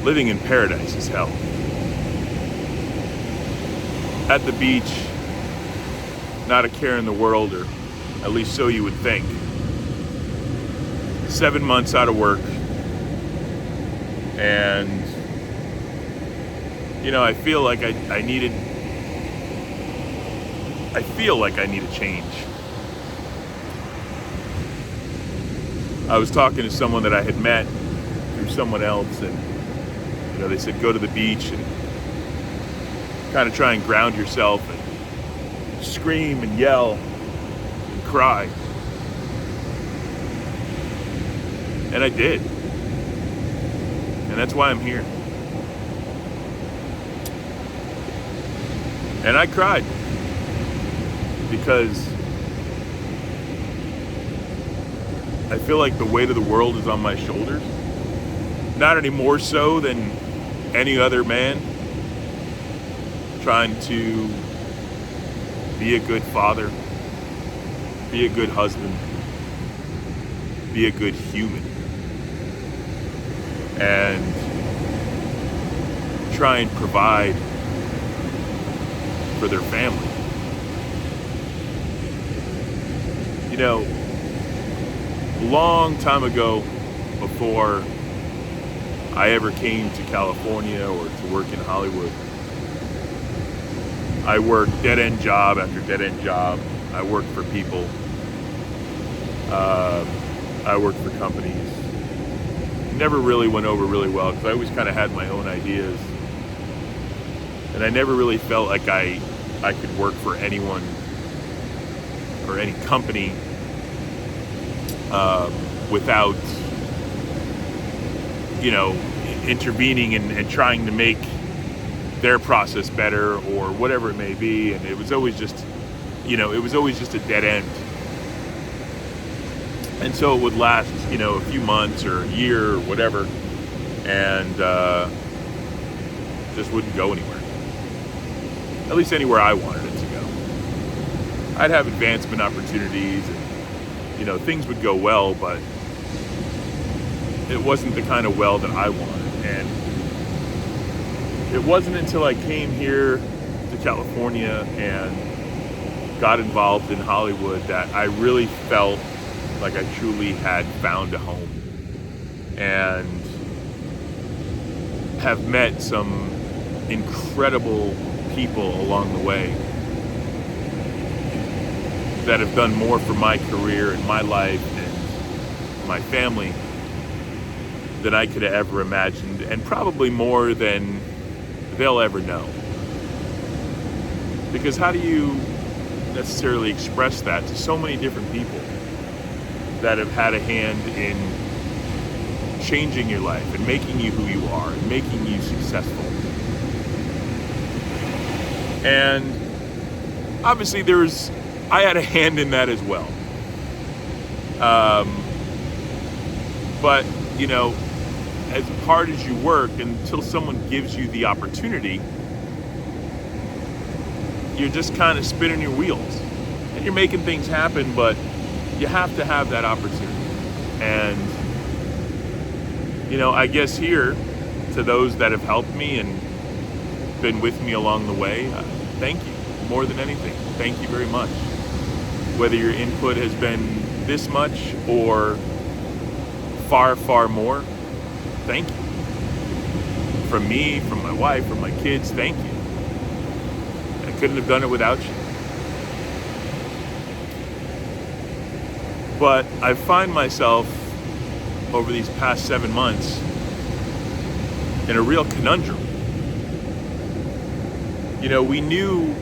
living in paradise is hell. At the beach, not a care in the world, or at least so you would think. 7 months out of work, and I feel like I need a change. I was talking to someone that I had met through someone else, and they said go to the beach and kind of try and ground yourself and scream and yell and cry. And I did. And that's why I'm here. And I cried because I feel like the weight of the world is on my shoulders. Not any more so than any other man trying to be a good father, be a good husband, be a good human, and try and provide for their family. A long time ago, before I ever came to California or to work in Hollywood, I worked dead-end job after dead-end job. I worked for people. I worked for companies. Never really went over really well because I always kind of had my own ideas. And I never really felt like I could work for anyone or any company without, intervening and trying to make their process better or whatever it may be. And it was always just, a dead end. And so it would last, a few months or a year or whatever, and just wouldn't go anywhere. At least anywhere I wanted it to go. I'd have advancement opportunities and, things would go well, but it wasn't the kind of well that I wanted. And it wasn't until I came here to California and got involved in Hollywood that I really felt like I truly had found a home, and have met some incredible people along the way that have done more for my career and my life and my family than I could have ever imagined, and probably more than they'll ever know. Because how do you necessarily express that to so many different people that have had a hand in changing your life and making you who you are and making you successful? And obviously I had a hand in that as well. But, as hard as you work, until someone gives you the opportunity, you're just kind of spinning your wheels. And you're making things happen, but you have to have that opportunity. And, I guess here, to those that have helped me and been with me along the way, thank you. More than anything, thank you very much. Whether your input has been this much or far, far more, thank you. From me, from my wife, from my kids, thank you. I couldn't have done it without you. But I find myself over these past 7 months in a real conundrum. We knew,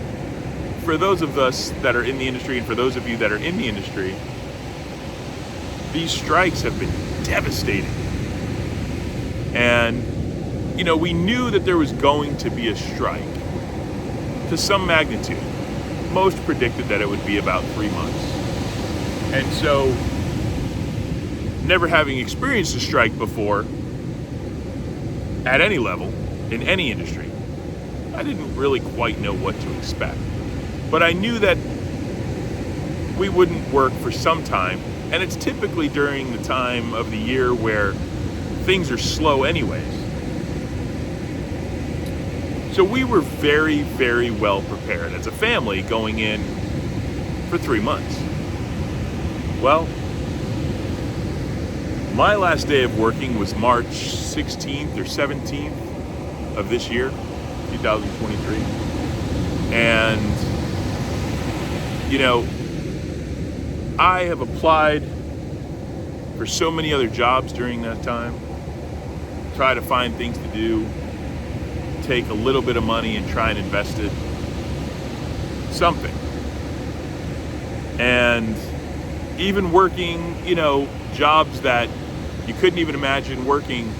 for those of us that are in the industry and for those of you that are in the industry, these strikes have been devastating. And, we knew that there was going to be a strike to some magnitude. Most predicted that it would be about 3 months. And so, never having experienced a strike before, at any level, in any industry, I didn't really quite know what to expect. But I knew that we wouldn't work for some time, and it's typically during the time of the year where things are slow anyways. So we were very, very well prepared as a family going in for 3 months. Well, my last day of working was March 16th or 17th of this year, 2023. And, I have applied for so many other jobs during that time, try to find things to do, take a little bit of money and try and invest it, something. And even working, jobs that you couldn't even imagine working,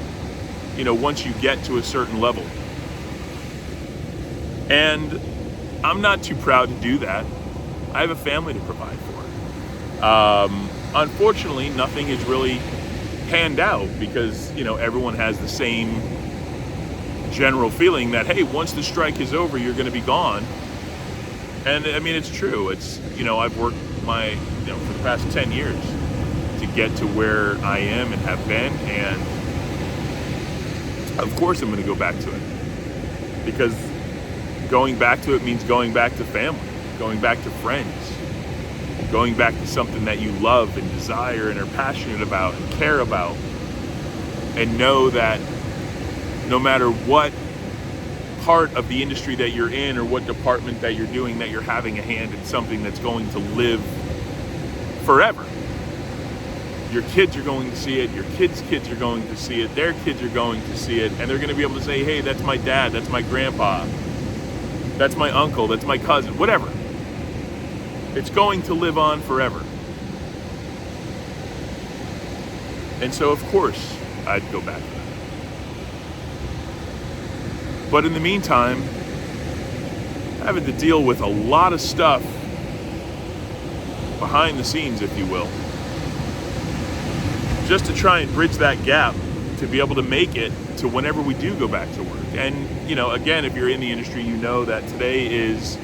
once you get to a certain level. And I'm not too proud to do that. I have a family to provide for. Unfortunately, nothing has really panned out because, everyone has the same general feeling that, hey, once the strike is over, you're going to be gone. And I mean, it's true. It's, I've worked for the past 10 years to get to where I am and have been. And of course I'm going to go back to it, because going back to it means going back to family, going back to friends, going back to something that you love and desire and are passionate about and care about, and know that no matter what part of the industry that you're in or what department that you're doing, that you're having a hand in something that's going to live forever. Your kids are going to see it, your kids' kids are going to see it, their kids are going to see it, and they're going to be able to say, hey, that's my dad, that's my grandpa, that's my uncle, that's my cousin, whatever. It's going to live on forever. And so, of course, I'd go back to that. But in the meantime, having to deal with a lot of stuff behind the scenes, if you will, just to try and bridge that gap to be able to make it to whenever we do go back to work. And, again, if you're in the industry, you know that today is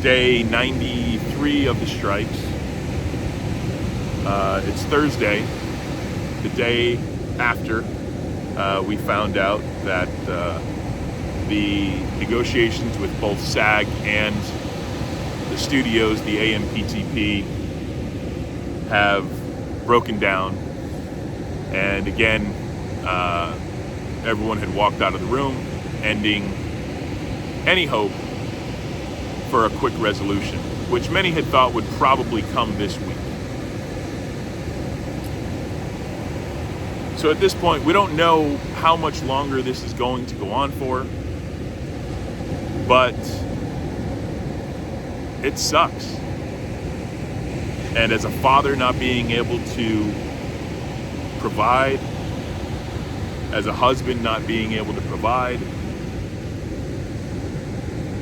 day 93 of the strikes. It's Thursday, the day after we found out that the negotiations with both SAG and the studios, the AMPTP, have broken down. And again, everyone had walked out of the room, ending any hope for a quick resolution, which many had thought would probably come this week. So at this point, we don't know how much longer this is going to go on for, but it sucks. And as a father not being able to provide, as a husband not being able to provide,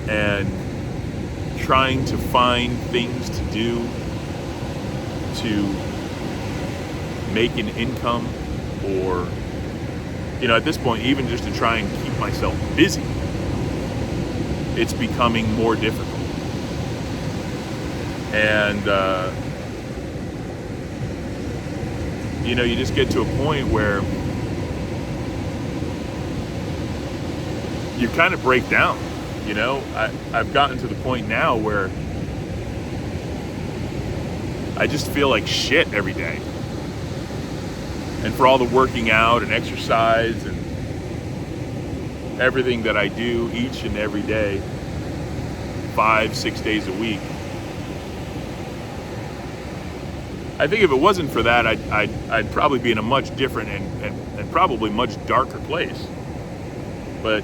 and trying to find things to do to make an income, or, at this point, even just to try and keep myself busy, it's becoming more difficult. And, you just get to a point where you kind of break down. I've gotten to the point now where I just feel like shit every day. And for all the working out and exercise and everything that I do each and every day, 5-6 days a week, I think if it wasn't for that, I'd probably be in a much different and probably much darker place. But,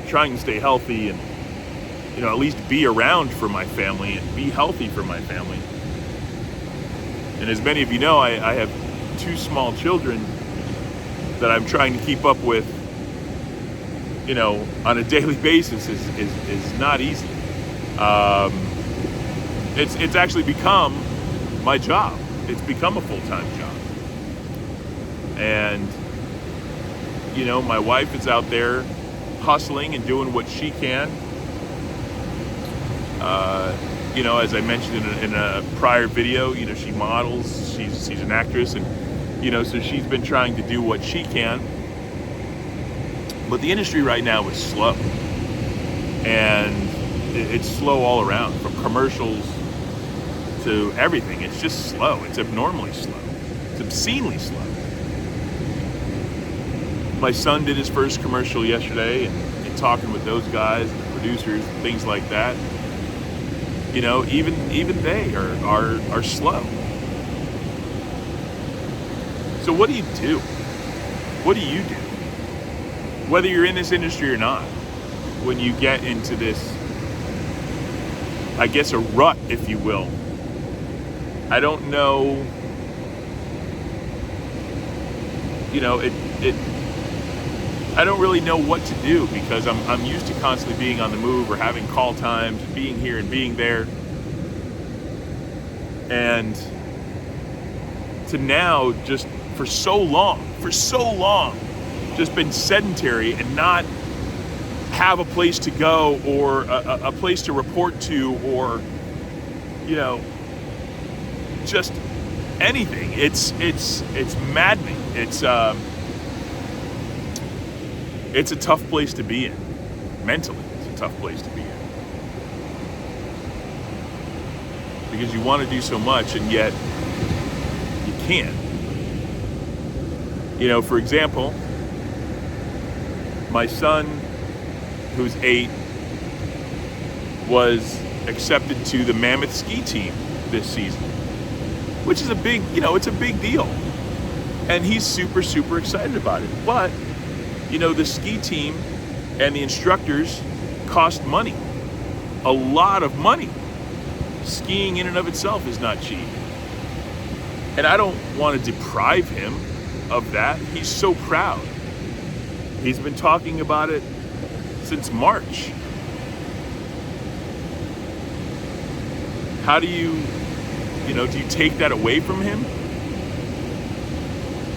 trying to stay healthy and, at least be around for my family and be healthy for my family. And as many of you know, I have 2 small children that I'm trying to keep up with, on a daily basis is not easy. It's actually become my job. It's become a full-time job. And, my wife is out there hustling and doing what she can. As I mentioned in a prior video, she models, she's an actress, and, so she's been trying to do what she can. But the industry right now is slow. And it's slow all around, from commercials to everything. It's just slow. It's abnormally slow. It's obscenely slow. My son did his first commercial yesterday, and talking with those guys, the producers, and things like that. You know, even they are slow. So what do you do? What do you do? Whether you're in this industry or not, when you get into this, I guess, a rut, if you will. I don't know, you know, I don't really know what to do, because I'm used to constantly being on the move or having call times, and being here and being there. And to now, just for so long, just been sedentary and not have a place to go, or a place to report to, or, you know, just anything. It's maddening. It's a tough place to be in. Mentally, it's a tough place to be in. Because you want to do so much, and yet you can't. You know, for example, my son, who's 8, was accepted to the Mammoth ski team this season, which is a big, you know, it's a big deal. And he's super, super excited about it. But, you know, the ski team and the instructors cost money. A lot of money. Skiing in and of itself is not cheap. And I don't want to deprive him of that. He's so proud. He's been talking about it since March. How do you take that away from him?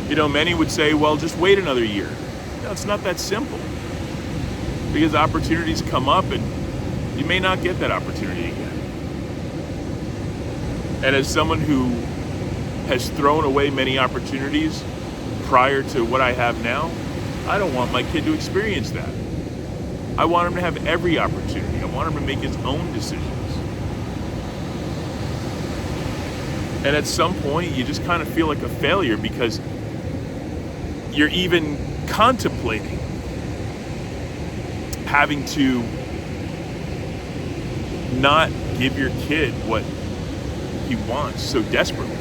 You know, many would say, well, just wait another year. No, it's not that simple. Because opportunities come up, and you may not get that opportunity again. And as someone who has thrown away many opportunities prior to what I have now, I don't want my kid to experience that. I want him to have every opportunity. I want him to make his own decisions. And at some point, you just kind of feel like a failure, because you're even contemplating having to not give your kid what he wants so desperately.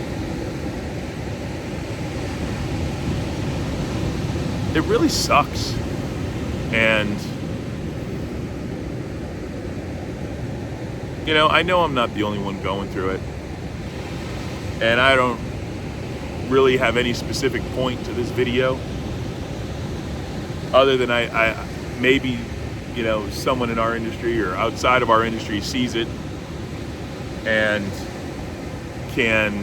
It really sucks. And, you know I'm not the only one going through it. And I don't really have any specific point to this video, other than I maybe, you know, someone in our industry or outside of our industry sees it and can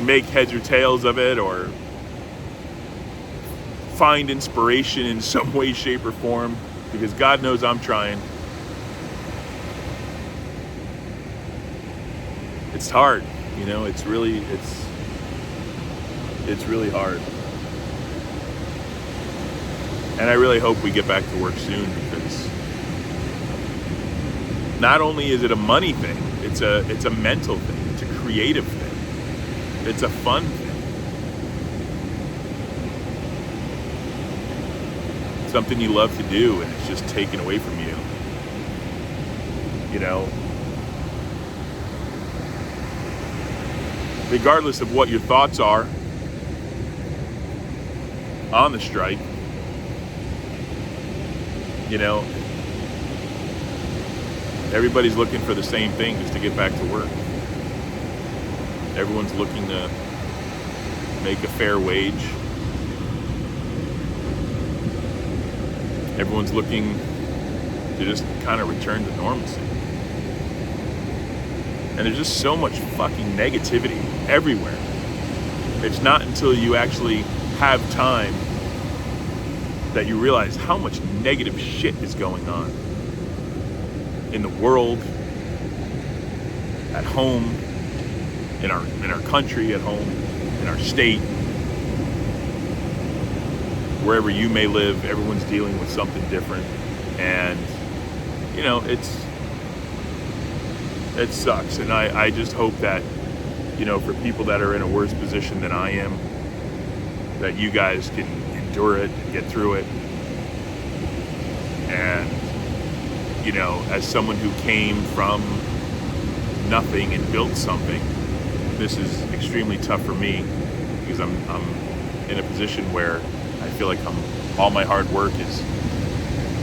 make heads or tails of it, or find inspiration in some way, shape, or form, because God knows I'm trying. It's hard, you know, it's really hard. And I really hope we get back to work soon, because not only is it a money thing, it's a mental thing, it's a creative thing, it's a fun thing. Something you love to do, and it's just taken away from you. You know, regardless of what your thoughts are on the strike, you know, everybody's looking for the same thing, just to get back to work. Everyone's looking to make a fair wage. Everyone's looking to just kind of return to normalcy. And there's just so much fucking negativity everywhere. It's not until you actually have time that you realize how much negative shit is going on in the world, at home, in our country, at home, in our state. wherever you may live, everyone's dealing with something different. And, it sucks. And I just hope that, for people that are in a worse position than I am, that you guys can endure it and get through it. And, as someone who came from nothing and built something, this is extremely tough for me because I'm in a position where I feel like all my hard work has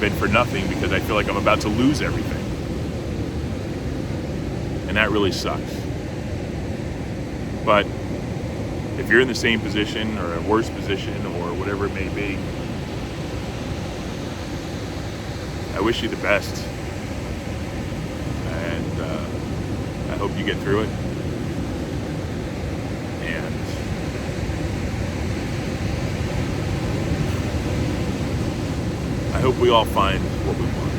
been for nothing because I feel like I'm about to lose everything. And that really sucks. But if you're in the same position or a worse position or whatever it may be, I wish you the best. And I hope you get through it. And I hope we all find what we want.